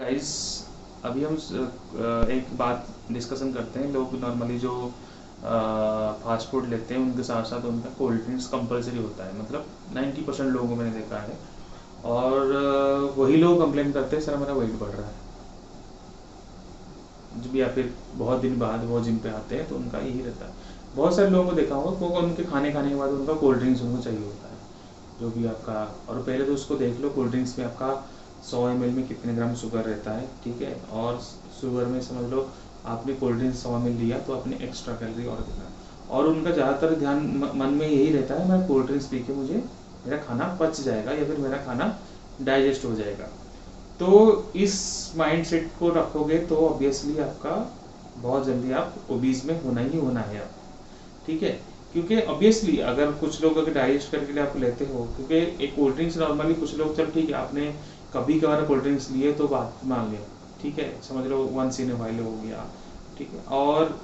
Guys, अभी हम एक बात डिस्कशन करते हैं। लोग नॉर्मली जो फास्ट फूड लेते हैं उनके साथ साथ उनका कोल्ड ड्रिंक्स कंपलसरी होता है। मतलब 90% लोगों को मैंने देखा है। और वही लोग कंप्लेन करते हैं, सर हमारा वेट बढ़ रहा है। जब या फिर बहुत दिन बाद वो जिम पे आते हैं तो उनका यही रहता है। बहुत सारे लोगों को देखा होगा वो उनके खाने के बाद उनका कोल्ड ड्रिंक्स उनको चाहिए होता है। जो भी आपका, और पहले तो उसको देख लो कोल्ड ड्रिंक्स में आपका 100 ml में कितने ग्राम शुगर रहता है, ठीक है। और शुगर में समझ लो आपने कोल्ड ड्रिंक्स 100 ml लिया तो आपने एक्स्ट्रा कैलोरी और देना। और उनका ज़्यादातर ध्यान मन में यही रहता है, मैं कोल्ड ड्रिंक्स पी के मुझे मेरा खाना पच जाएगा या फिर मेरा खाना डाइजेस्ट हो जाएगा। तो इस माइंडसेट को रखोगे तो ऑब्वियसली आपका बहुत जल्दी आप ओबीज में होना ही होना है आप, ठीक है। क्योंकि ऑब्वियसली अगर कुछ लोग अगर डाइजेस्ट करके लिए आप लेते हो, क्योंकि एक कोल्ड ड्रिंक्स नॉर्मली कुछ लोग, चल ठीक है आपने कभी कभार कोल्ड ड्रिंक्स लिए तो बात मान लिया, ठीक है, समझ लो वंस इन वाइल हो गया, ठीक है। और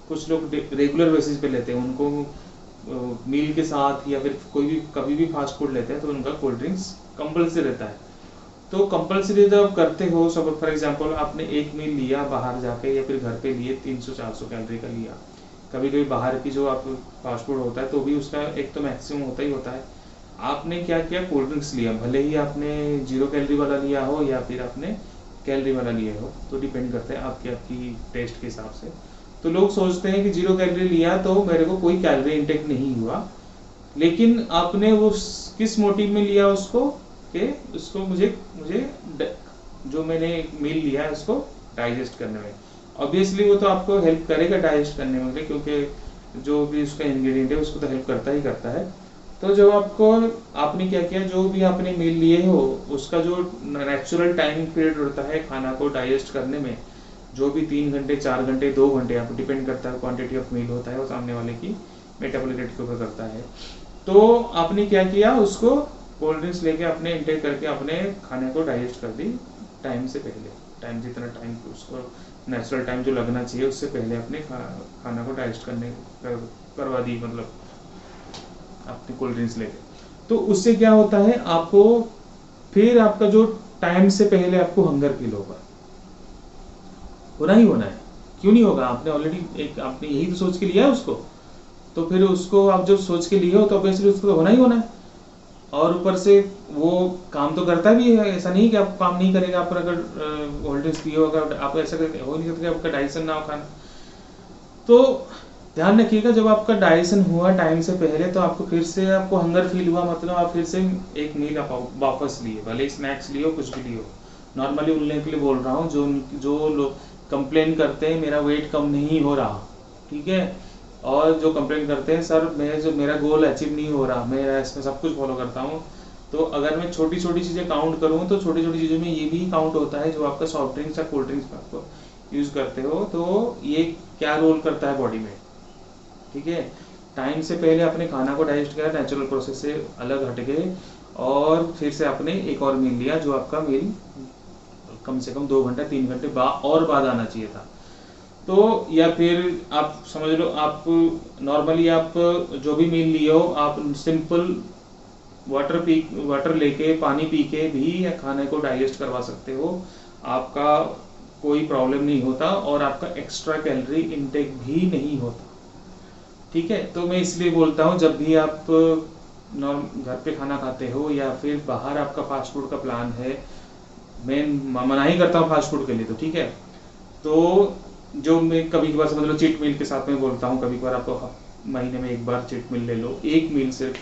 कुछ लोग रेगुलर बेसिस पे लेते हैं, उनको मील के साथ या फिर कोई भी कभी भी फास्ट फूड लेते हैं तो उनका कोल्ड ड्रिंक्स कंपल्सरी रहता है। तो कंपल्सरी जब करते हो, सब फॉर एग्जांपल आपने एक मील लिया बाहर जाके या फिर घर पे लिए 300-400 कैलोरी का लिया। कभी कभी बाहर की जो आप फास्ट फूड होता है तो भी उसका एक तो मैक्सिमम होता ही होता है। आपने क्या किया, कोल्ड ड्रिंक्स लिया, भले ही आपने 0 कैलोरी वाला लिया हो या फिर आपने कैलोरी वाला लिया हो, तो डिपेंड करता है आपकी आपकी टेस्ट के हिसाब से। तो लोग सोचते हैं कि 0 कैलोरी लिया तो मेरे को कोई कैलोरी इंटेक नहीं हुआ, लेकिन आपने वो किस मोटिव में लिया उसको, कि उसको मुझे मुझे जो मैंने मील लिया है उसको डाइजेस्ट करने में। ऑब्वियसली वो तो आपको हेल्प करेगा डाइजेस्ट करने में, क्योंकि जो भी उसका इंग्रेडिएंट है उसको तो हेल्प करता ही करता है। तो जो आपको, आपने क्या किया, जो भी आपने मील लिए हो उसका जो नेचुरल टाइम पीरियड होता है खाना को डाइजेस्ट करने में, जो भी 3 घंटे 4 घंटे 2 घंटे, आप डिपेंड करता है क्वांटिटी ऑफ मील होता है वो सामने वाले की मेटाबॉलिक रेट के ऊपर करता है। तो आपने क्या किया, उसको कोल्ड ड्रिंक्स लेके अपने इंटेक करके अपने खाने को डाइजेस्ट कर दी टाइम से पहले। टाइम जितना टाइम उसको नेचुरल टाइम जो लगना चाहिए उससे पहले अपने खाना को डाइजेस्ट करवा दी, मतलब अपनी कोल्ड ड्रिंक्स लेके। तो उससे क्या होता है, आपको फिर आपका जो टाइम से पहले आपको हंगर फील होगा, होना ही होना है। क्यों नहीं होगा, आपने ऑलरेडी एक आपने यही तो सोच के लिया है उसको, तो फिर उसको आप जो सोच के लिए हो तो ऑब्वियसली उसको तो होना ही होना है। और ऊपर से वो काम तो करता भी है, ऐसा नहीं कि आप काम नहीं करेगा। आप अगर कोल्ड ड्रिंक्स पियो, अगर आप ऐसा हो नहीं सकता आपका डाइजेशन ना हो खाना। तो ध्यान रखिएगा, जब आपका डाइजेशन हुआ टाइम से पहले तो आपको फिर से आपको हंगर फील हुआ, मतलब आप फिर से एक मील आप वापस लिए, भले स्नैक्स लियो कुछ भी लियो। नॉर्मली उन लोगों के लिए बोल रहा हूँ जो जो लोग कंप्लेन करते हैं मेरा वेट कम नहीं हो रहा, ठीक है। और जो कंप्लेन करते हैं सर मैं जो मेरा गोल अचीव नहीं हो रहा, मैं इसमें सब कुछ फॉलो करता हूँ। तो अगर मैं छोटी छोटी चीज़ें काउंट करूँ तो छोटी छोटी चीज़ों में ये भी काउंट होता है, जो आपका सॉफ्ट ड्रिंक्स या कोल्ड ड्रिंक्स में आपको यूज़ करते हो तो ये क्या रोल करता है बॉडी में, ठीक है। टाइम से पहले अपने खाना को डाइजेस्ट किया, नेचुरल प्रोसेस से अलग हट गए, और फिर से आपने एक और मील लिया जो आपका मील कम से कम 2 घंटे 3 घंटे और बाद आना चाहिए था। तो या फिर आप समझ लो, आप नॉर्मली आप जो भी मील लिए हो आप सिंपल वाटर लेके पानी पी के भी खाने को डाइजेस्ट करवा सकते हो, आपका कोई प्रॉब्लम नहीं होता और आपका एक्स्ट्रा कैलोरी इनटेक भी नहीं होता, ठीक है। तो मैं इसलिए बोलता हूँ जब भी आप घर पे खाना खाते हो या फिर बाहर आपका फास्ट फूड का प्लान है, मैं मना ही करता हूँ फास्ट फूड के लिए, तो ठीक है। तो जो मैं कभी कभार समझ लो चीट मील के साथ में बोलता हूँ, कभी कभार आपको महीने में एक बार चीट मील ले लो, एक मील सिर्फ,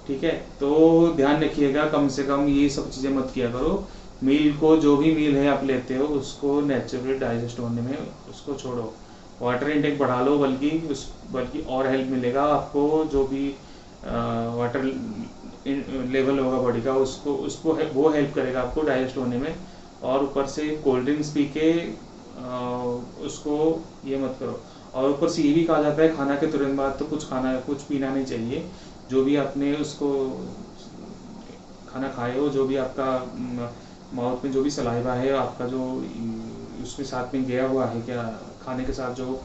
ठीक है। तो ध्यान रखिएगा कम से कम ये सब चीज़ें मत किया करो। मील को, जो भी मील है आप लेते हो उसको नेचुरली डाइजेस्ट होने में उसको छोड़ो, वाटर इंटेक बढ़ा लो, बल्कि और हेल्प मिलेगा आपको। जो भी वाटर लेवल होगा बॉडी का उसको उसको वो हेल्प करेगा आपको डाइजेस्ट होने में। और ऊपर से कोल्ड ड्रिंक्स पी के उसको ये मत करो। और ऊपर से ये भी कहा जाता है खाना के तुरंत बाद तो कुछ पीना नहीं चाहिए। जो भी आपने उसको खाना खाए हो, जो भी आपका माउथ में जो भी सलाइवा है आपका, जो उसके साथ में गया हुआ है, क्या खाने के साथ जो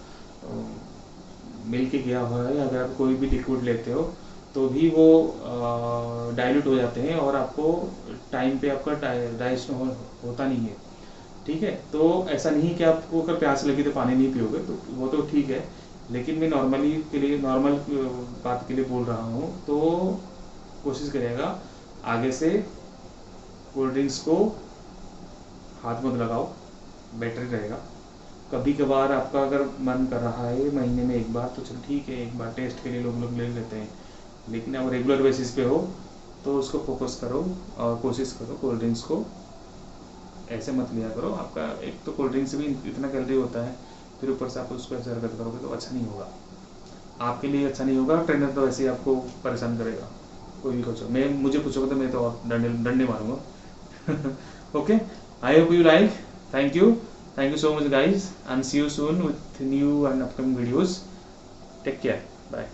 मिल के गया हुआ है, अगर आप कोई भी लिक्विड लेते हो तो भी वो डाइल्यूट हो जाते हैं और आपको टाइम पे आपका डाइजेशन होता नहीं है, ठीक है। तो ऐसा नहीं कि आपको अगर प्यास लगी तो पानी नहीं पियोगे, तो वो तो ठीक है, लेकिन मैं नॉर्मली के लिए, नॉर्मल बात के लिए बोल रहा हूँ। तो कोशिश करिएगा आगे से कोल्ड ड्रिंक्स को हाथ मत लगाओ, बेटर रहेगा। कभी कभार आपका अगर मन कर रहा है महीने में एक बार, तो चलो ठीक है, एक बार टेस्ट के लिए लोग ले लेते हैं, लेकिन अब रेगुलर बेसिस पे हो तो उसको फोकस करो और कोशिश करो कोल्ड ड्रिंक्स को ऐसे मत लिया करो। आपका एक तो कोल्ड ड्रिंक से भी इतना कैलोरी होता है, फिर ऊपर से आप उसको ऐसे हरकत करोगे तो अच्छा नहीं होगा, आपके लिए अच्छा नहीं होगा। ट्रेनर तो वैसे ही आपको परेशान करेगा, कोई भी कोच, मैं मुझे पूछोगे तो मैं तो और डंडे मारूंगा। Okay, I hope you like, thank you so much guys, and see you soon with new and upcoming videos. Take care, bye.